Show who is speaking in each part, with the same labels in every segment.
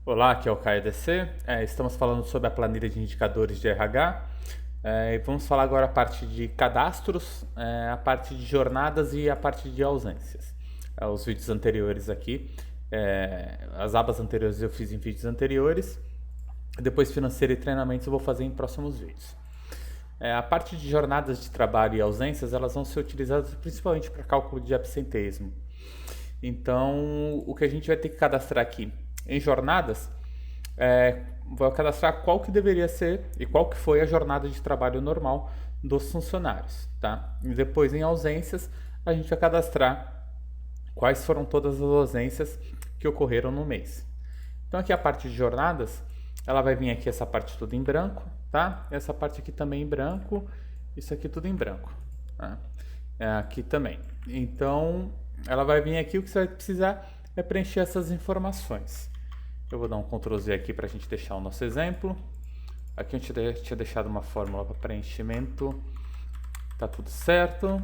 Speaker 1: Olá, aqui é o Caio DC. Estamos falando sobre a planilha de indicadores de RH. E vamos falar agora a parte de cadastros, a parte de jornadas e a parte de ausências. Os vídeos anteriores aqui, as abas anteriores eu fiz em vídeos anteriores. Depois financeiro e treinamentos eu vou fazer em próximos vídeos. A parte de jornadas de trabalho e ausências, elas vão ser utilizadas principalmente para cálculo de absenteísmo. Então, o que a gente vai ter que cadastrar aqui em jornadas, vai cadastrar qual que deveria ser e qual que foi a jornada de trabalho normal dos funcionários, tá? E depois, em ausências, a gente vai cadastrar quais foram todas as ausências que ocorreram no mês. Então, aqui a parte de jornadas, ela vai vir aqui essa parte toda em branco, tá? Essa parte aqui também em branco, isso aqui tudo em branco, tá? Aqui também. Então, ela vai vir aqui, o que você vai precisar é preencher essas informações. Eu vou dar um Ctrl Z aqui para a gente deixar o nosso exemplo. Aqui a gente tinha deixado uma fórmula para preenchimento. Tá tudo certo.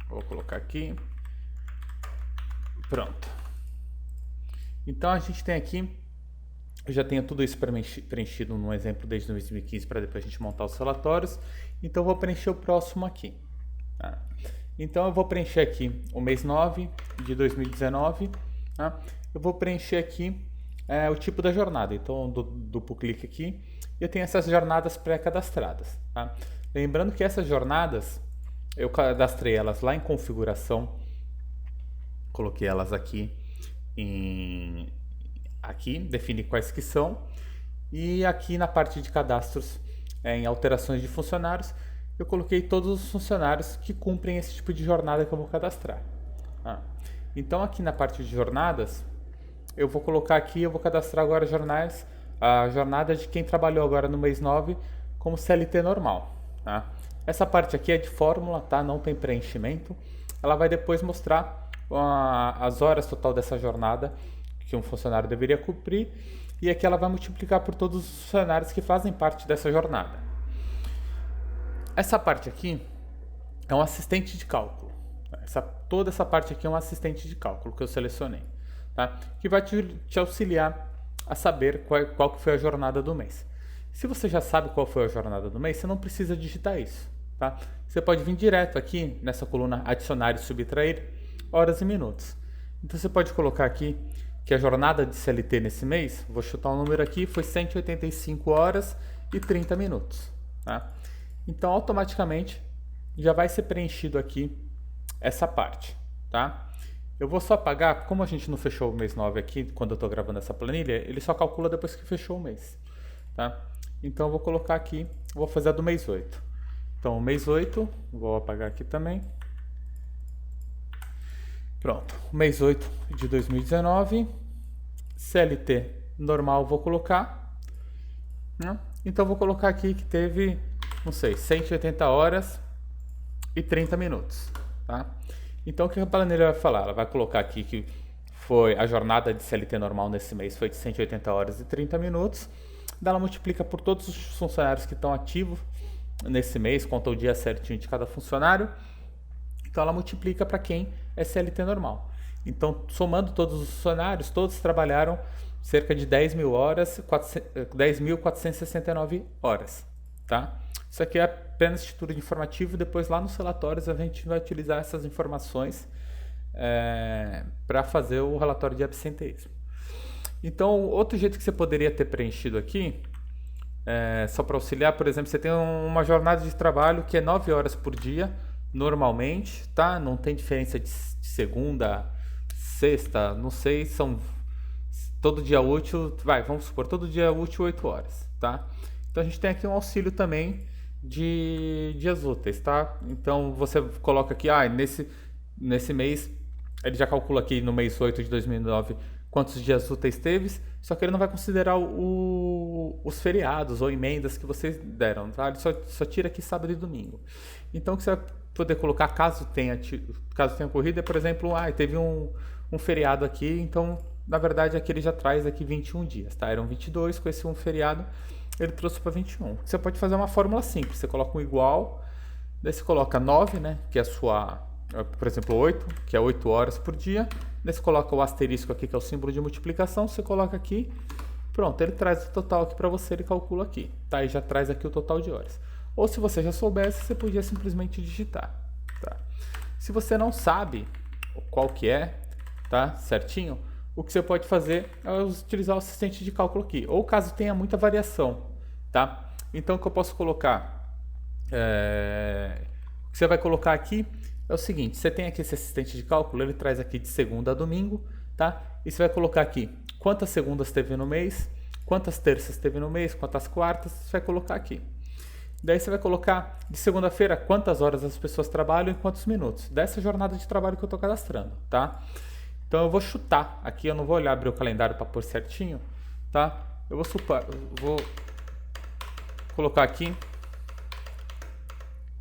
Speaker 1: Vou colocar aqui. Pronto. Então a gente tem aqui, eu já tenho tudo isso preenchido no exemplo desde 2015 para depois a gente montar os relatórios. Então eu vou preencher o próximo aqui. Tá? Então eu vou preencher aqui o mês 9 de 2019. Tá? Eu vou preencher aqui o tipo da jornada. Então duplo clique aqui e eu tenho essas jornadas pré-cadastradas. Tá? Lembrando que essas jornadas, eu cadastrei elas lá em configuração, coloquei elas aqui defini quais que são, e aqui na parte de cadastros, em alterações de funcionários, eu coloquei todos os funcionários que cumprem esse tipo de jornada que eu vou cadastrar. Então aqui na parte de jornadas, eu vou colocar aqui, eu vou cadastrar agora a jornada de quem trabalhou agora no mês 9 como CLT normal. Tá? Essa parte aqui é de fórmula, tá? Não tem preenchimento. Ela vai depois mostrar as horas total dessa jornada que um funcionário deveria cumprir, e aqui ela vai multiplicar por todos os funcionários que fazem parte dessa jornada. Essa parte aqui é um assistente de cálculo. Toda essa parte aqui é um assistente de cálculo que eu selecionei, tá? Que vai te auxiliar a saber qual que foi a jornada do mês. Se você já sabe qual foi a jornada do mês, você não precisa digitar isso, tá? Você pode vir direto aqui nessa coluna adicionar e subtrair horas e minutos. Então você pode colocar aqui que a jornada de CLT nesse mês, vou chutar um número aqui, foi 185 horas e 30 minutos. Tá? Então, automaticamente, já vai ser preenchido aqui essa parte. Tá? Eu vou só apagar, como a gente não fechou o mês 9 aqui, quando eu estou gravando essa planilha, ele só calcula depois que fechou o mês. Tá? Então, eu vou colocar aqui, vou fazer a do mês 8. Então, o mês 8, vou apagar aqui também. Pronto, mês 8 de 2019, CLT normal vou colocar, né? Então vou colocar aqui que teve, não sei, 180 horas e 30 minutos, tá? Então o que a planilha vai falar? Ela vai colocar aqui que foi a jornada de CLT normal nesse mês foi de 180 horas e 30 minutos, daí ela multiplica por todos os funcionários que estão ativos nesse mês, conta o dia certinho de cada funcionário. Então ela multiplica para quem é CLT normal. Então, somando todos os funcionários, todos trabalharam cerca de 10.000 horas, 10.469 horas. Tá? Isso aqui é apenas título de informativo, depois lá nos relatórios a gente vai utilizar essas informações para fazer o relatório de absenteísmo. Então, outro jeito que você poderia ter preenchido aqui, só para auxiliar, por exemplo, você tem uma jornada de trabalho que é 9 horas por dia, normalmente, tá? Não tem diferença de segunda, sexta, não sei, são todo dia útil, vamos supor, todo dia útil 8 horas, tá? Então a gente tem aqui um auxílio também de dias úteis, tá? Então você coloca aqui, nesse mês, ele já calcula aqui no mês 8 de 2009 quantos dias úteis teve, só que ele não vai considerar os feriados ou emendas que vocês deram, tá? Ele só tira aqui sábado e domingo. Então o que você vai poder colocar caso tenha ocorrido, por exemplo, teve um feriado aqui, então na verdade aqui ele já traz aqui 21 dias, tá? Eram 22, com esse um feriado ele trouxe para 21. Você pode fazer uma fórmula simples, você coloca um igual, daí você coloca 9, né, que é a sua, por exemplo, 8, que é 8 horas por dia, daí você coloca o asterisco aqui, que é o símbolo de multiplicação, você coloca aqui, Pronto, ele traz o total aqui para você, ele calcula aqui, tá? E já traz aqui o total de horas. Ou se você já soubesse, você podia simplesmente digitar, tá? Se você não sabe qual que é, tá? Certinho, o que você pode fazer é utilizar o assistente de cálculo aqui, ou caso tenha muita variação, tá? Então o que eu posso colocar, o que você vai colocar aqui é o seguinte: você tem aqui esse assistente de cálculo, ele traz aqui de segunda a domingo, tá? E você vai colocar aqui quantas segundas teve no mês, quantas terças teve no mês, quantas quartas, você vai colocar aqui. Daí você vai colocar de segunda-feira quantas horas as pessoas trabalham e quantos minutos, dessa jornada de trabalho que eu estou cadastrando, tá? Então eu vou chutar aqui, eu não vou olhar, abrir o calendário para pôr certinho, tá? Eu vou colocar aqui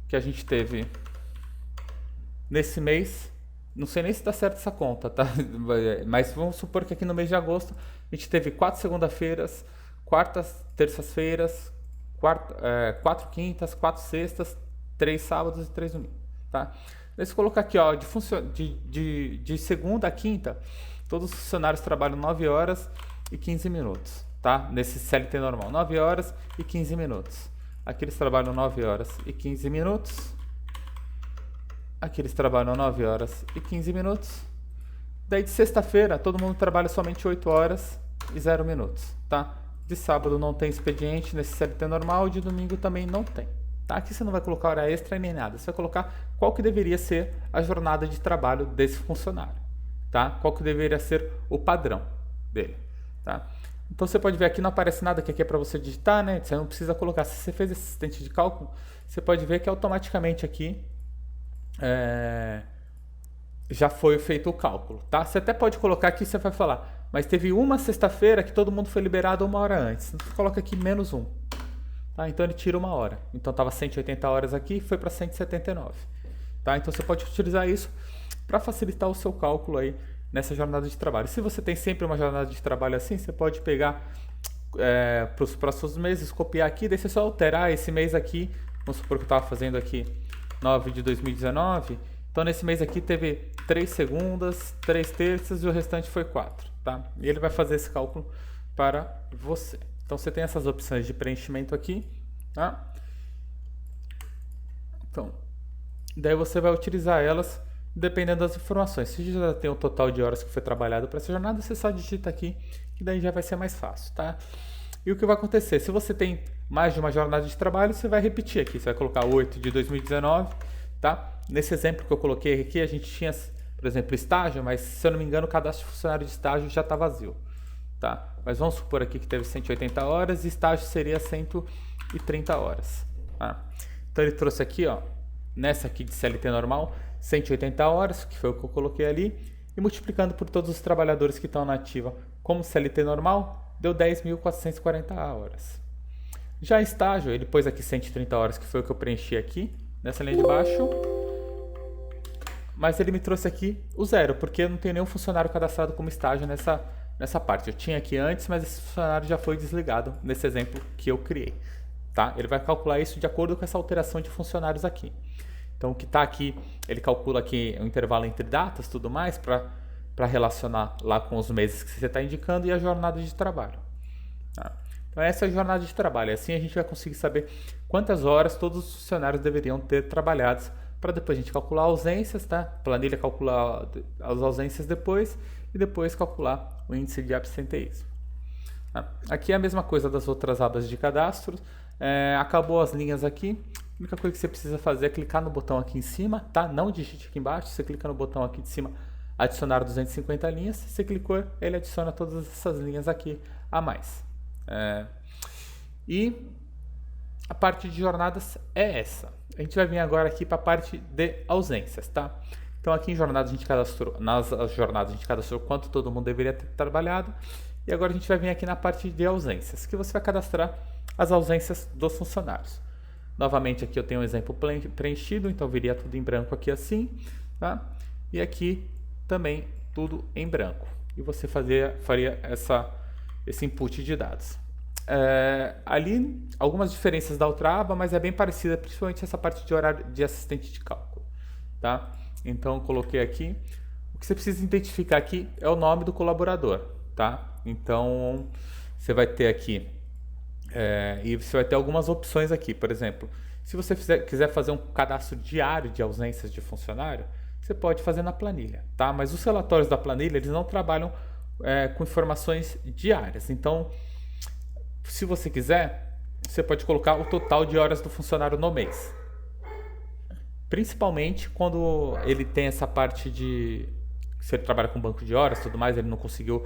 Speaker 1: que a gente teve nesse mês, não sei nem se está certo essa conta, tá? Mas vamos supor que aqui no mês de agosto a gente teve 4 segunda-feiras, 4 terças-feiras, 4 quintas, 4 sextas, 3 sábados e 3 domingos, tá? Daí você colocar aqui, ó, de segunda a quinta, todos os funcionários trabalham 9 horas e 15 minutos, tá? Nesse CLT normal, 9 horas e 15 minutos. Aqui eles trabalham 9 horas e 15 minutos. Aqui eles trabalham 9 horas e 15 minutos. Daí de sexta-feira, todo mundo trabalha somente 8 horas e 0 minutos, tá? De sábado não tem expediente nesse CLT normal, de domingo também não tem, tá? Aqui você não vai colocar hora extra nem nada, você vai colocar qual que deveria ser a jornada de trabalho desse funcionário, tá? Qual que deveria ser o padrão dele, tá? Então você pode ver aqui, não aparece nada que aqui é para você digitar, né? Você não precisa colocar. Se você fez esse assistente de cálculo, você pode ver que automaticamente aqui já foi feito o cálculo, tá? Você até pode colocar aqui, você vai falar, mas teve uma sexta-feira que todo mundo foi liberado 1 hora antes. Então você coloca aqui menos 1, tá? Então ele tira 1 hora. Então estava 180 horas aqui e foi para 179, tá? Então você pode utilizar isso para facilitar o seu cálculo aí nessa jornada de trabalho. Se você tem sempre uma jornada de trabalho assim, você pode pegar para os próximos meses, copiar aqui, daí você só alterar esse mês aqui. Vamos supor que eu estava fazendo aqui 9 de 2019. Então nesse mês aqui teve 3 segundas, 3 terças e o restante foi 4, tá? E ele vai fazer esse cálculo para você. Então você tem essas opções de preenchimento aqui, tá? Então, daí você vai utilizar elas dependendo das informações. Se já tem o total de horas que foi trabalhado para essa jornada, você só digita aqui, que daí já vai ser mais fácil, tá? E o que vai acontecer? Se você tem mais de uma jornada de trabalho, você vai repetir aqui. Você vai colocar 8 de 2019, tá? Nesse exemplo que eu coloquei aqui, a gente tinha, por exemplo, estágio, mas se eu não me engano, o cadastro de funcionário de estágio já está vazio, tá? Mas vamos supor aqui que teve 180 horas e estágio seria 130 horas, tá? Então ele trouxe aqui, ó, nessa aqui de CLT normal, 180 horas, que foi o que eu coloquei ali, e multiplicando por todos os trabalhadores que estão na ativa como CLT normal, deu 10.440 horas. Já estágio, ele pôs aqui 130 horas, que foi o que eu preenchi aqui, nessa linha de baixo, mas ele me trouxe aqui o 0, porque eu não tenho nenhum funcionário cadastrado como estágio nessa parte. Eu tinha aqui antes, mas esse funcionário já foi desligado nesse exemplo que eu criei, tá? Ele vai calcular isso de acordo com essa alteração de funcionários aqui. Então, o que está aqui, ele calcula aqui o intervalo entre datas e tudo mais para relacionar lá com os meses que você está indicando e a jornada de trabalho. Tá? Então, essa é a jornada de trabalho. Assim a gente vai conseguir saber quantas horas todos os funcionários deveriam ter trabalhados para depois a gente calcular ausências, tá? Planilha calcular as ausências depois e depois calcular o índice de absenteísmo. Tá? Aqui é a mesma coisa das outras abas de cadastro. Acabou as linhas aqui. A única coisa que você precisa fazer é clicar no botão aqui em cima, tá? Não digite aqui embaixo, você clica no botão aqui de cima, adicionar 250 linhas. Se você clicou, ele adiciona todas essas linhas aqui a mais. E a parte de jornadas é essa. A gente vai vir agora aqui para a parte de ausências, tá? Então aqui em jornadas a gente cadastrou, nas jornadas a gente cadastrou quanto todo mundo deveria ter trabalhado. E agora a gente vai vir aqui na parte de ausências, que você vai cadastrar as ausências dos funcionários. Novamente aqui eu tenho um exemplo preenchido, então viria tudo em branco aqui assim, tá? E aqui também tudo em branco. E você faria esse input de dados. Ali algumas diferenças da outra aba, mas é bem parecida, principalmente essa parte de horário de assistente de cálculo, tá? Então eu coloquei aqui. O que você precisa identificar aqui é o nome do colaborador, tá? Então você vai ter aqui, e você vai ter algumas opções aqui. Por exemplo, se você quiser fazer um cadastro diário de ausências de funcionário, você pode fazer na planilha, tá? Mas os relatórios da planilha, eles não trabalham com informações diárias. Então, se você quiser, você pode colocar o total de horas do funcionário no mês. Principalmente quando ele tem essa parte de... Se ele trabalha com banco de horas e tudo mais, ele não conseguiu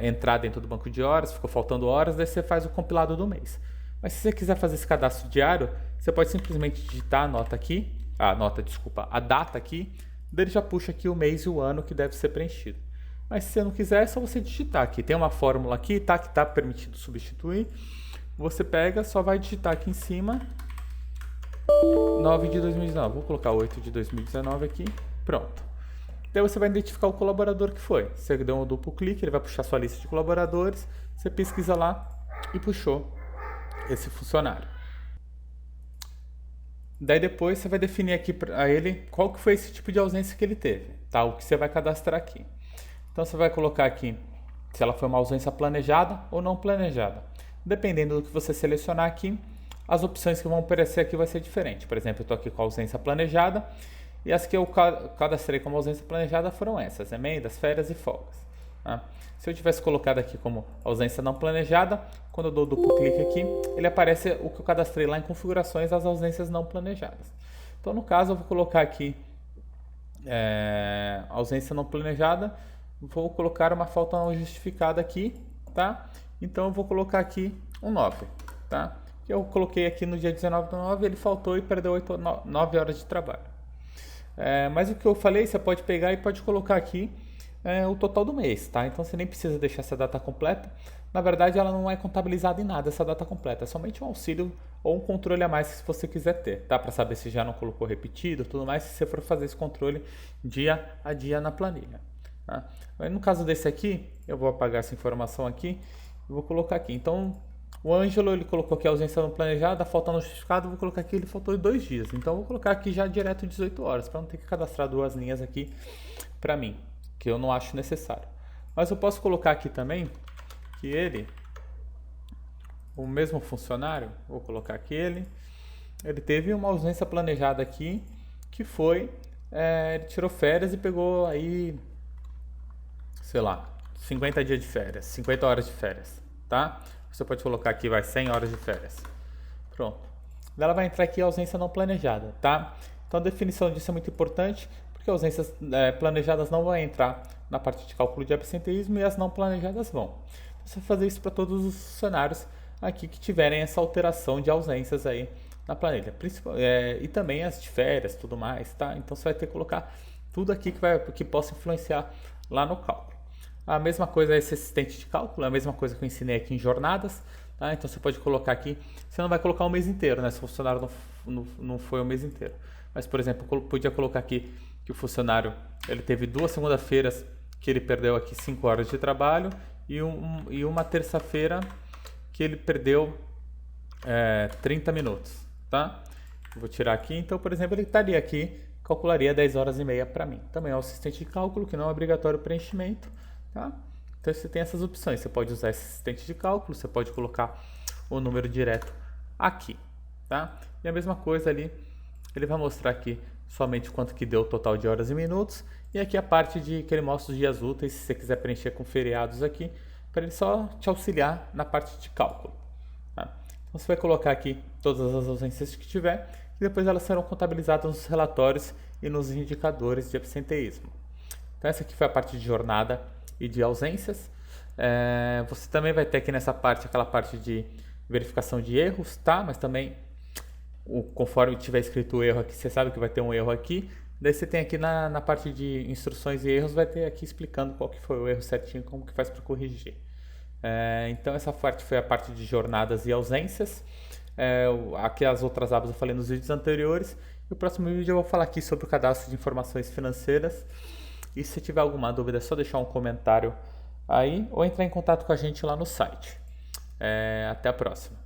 Speaker 1: entrar dentro do banco de horas, ficou faltando horas, daí você faz o compilado do mês. Mas se você quiser fazer esse cadastro diário, você pode simplesmente digitar a data aqui, daí ele já puxa aqui o mês e o ano que deve ser preenchido. Mas se você não quiser, é só você digitar aqui. Tem uma fórmula aqui, tá, que está permitido substituir. Você pega, só vai digitar aqui em cima 9 de 2019. Vou colocar 8 de 2019 aqui. Pronto. Daí você vai identificar o colaborador que foi. Você deu um duplo clique, ele vai puxar sua lista de colaboradores. Você pesquisa lá e puxou esse funcionário. Daí depois você vai definir aqui para ele qual que foi esse tipo de ausência que ele teve, tá? O que você vai cadastrar aqui. Então você vai colocar aqui se ela foi uma ausência planejada ou não planejada. Dependendo do que você selecionar aqui, as opções que vão aparecer aqui vai ser diferente. Por exemplo, eu estou aqui com a ausência planejada e as que eu cadastrei como ausência planejada foram essas: emendas, férias e folgas. Tá? Se eu tivesse colocado aqui como ausência não planejada, quando eu dou duplo clique aqui, ele aparece o que eu cadastrei lá em configurações, as ausências não planejadas. Então, no caso, eu vou colocar aqui ausência não planejada, vou colocar uma falta não justificada aqui, tá? Então, eu vou colocar aqui um 9, tá? Eu coloquei aqui no dia 19/9, ele faltou e perdeu 9 horas de trabalho. Mas o que eu falei, você pode pegar e pode colocar aqui o total do mês, tá? Então você nem precisa deixar essa data completa. Na verdade, ela não é contabilizada em nada, essa data completa. É somente um auxílio ou um controle a mais se você quiser ter, tá? Para saber se já não colocou repetido, tudo mais, se você for fazer esse controle dia a dia na planilha. Tá? Mas no caso desse aqui, eu vou apagar essa informação aqui e vou colocar aqui. Então, o Ângelo, ele colocou aqui a ausência não planejada, falta não justificado, vou colocar aqui, ele faltou 2 dias. Então, eu vou colocar aqui já direto 18 horas, para não ter que cadastrar 2 linhas aqui para mim, que eu não acho necessário. Mas eu posso colocar aqui também que ele, o mesmo funcionário, vou colocar aqui ele teve uma ausência planejada aqui, que foi, ele tirou férias e pegou aí, sei lá, 50 dias de férias, 50 horas de férias, tá? Você pode colocar aqui, vai, 100 horas de férias. Pronto. Ela vai entrar aqui a ausência não planejada, tá? Então a definição disso é muito importante, porque ausências planejadas não vão entrar na parte de cálculo de absenteísmo e as não planejadas vão. Então, você vai fazer isso para todos os funcionários aqui que tiverem essa alteração de ausências aí na planilha. E também as de férias, tudo mais, tá? Então você vai ter que colocar tudo aqui que possa influenciar lá no cálculo. A mesma coisa é esse assistente de cálculo, é a mesma coisa que eu ensinei aqui em jornadas, tá? Então você pode colocar aqui, você não vai colocar o mês inteiro, né? Se o funcionário não foi o mês inteiro. Mas, por exemplo, eu podia colocar aqui que o funcionário ele teve 2 segunda-feiras que ele perdeu aqui 5 horas de trabalho e uma terça-feira que ele perdeu 30 minutos, tá? Eu vou tirar aqui, então, por exemplo, ele estaria aqui, calcularia 10 horas e meia para mim. Também é um assistente de cálculo que não é obrigatório preenchimento, tá? Então você tem essas opções, você pode usar esse assistente de cálculo, você pode colocar o número direto aqui, tá? E a mesma coisa ali, ele vai mostrar aqui somente quanto que deu o total de horas e minutos, e aqui a parte de que ele mostra os dias úteis, se você quiser preencher com feriados aqui, para ele só te auxiliar na parte de cálculo, tá? Então você vai colocar aqui todas as ausências que tiver, e depois elas serão contabilizadas nos relatórios e nos indicadores de absenteísmo. Então essa aqui foi a parte de jornada e de ausências. Você também vai ter aqui nessa parte, aquela parte de verificação de erros, tá? Mas também, conforme tiver escrito o erro aqui, você sabe que vai ter um erro aqui. Daí você tem aqui na parte de instruções e erros, vai ter aqui explicando qual que foi o erro certinho, como que faz para corrigir. Então essa parte foi a parte de jornadas e ausências. Aqui as outras abas eu falei nos vídeos anteriores. E o próximo vídeo eu vou falar aqui sobre o cadastro de informações financeiras. E se tiver alguma dúvida é só deixar um comentário aí ou entrar em contato com a gente lá no site. Até a próxima.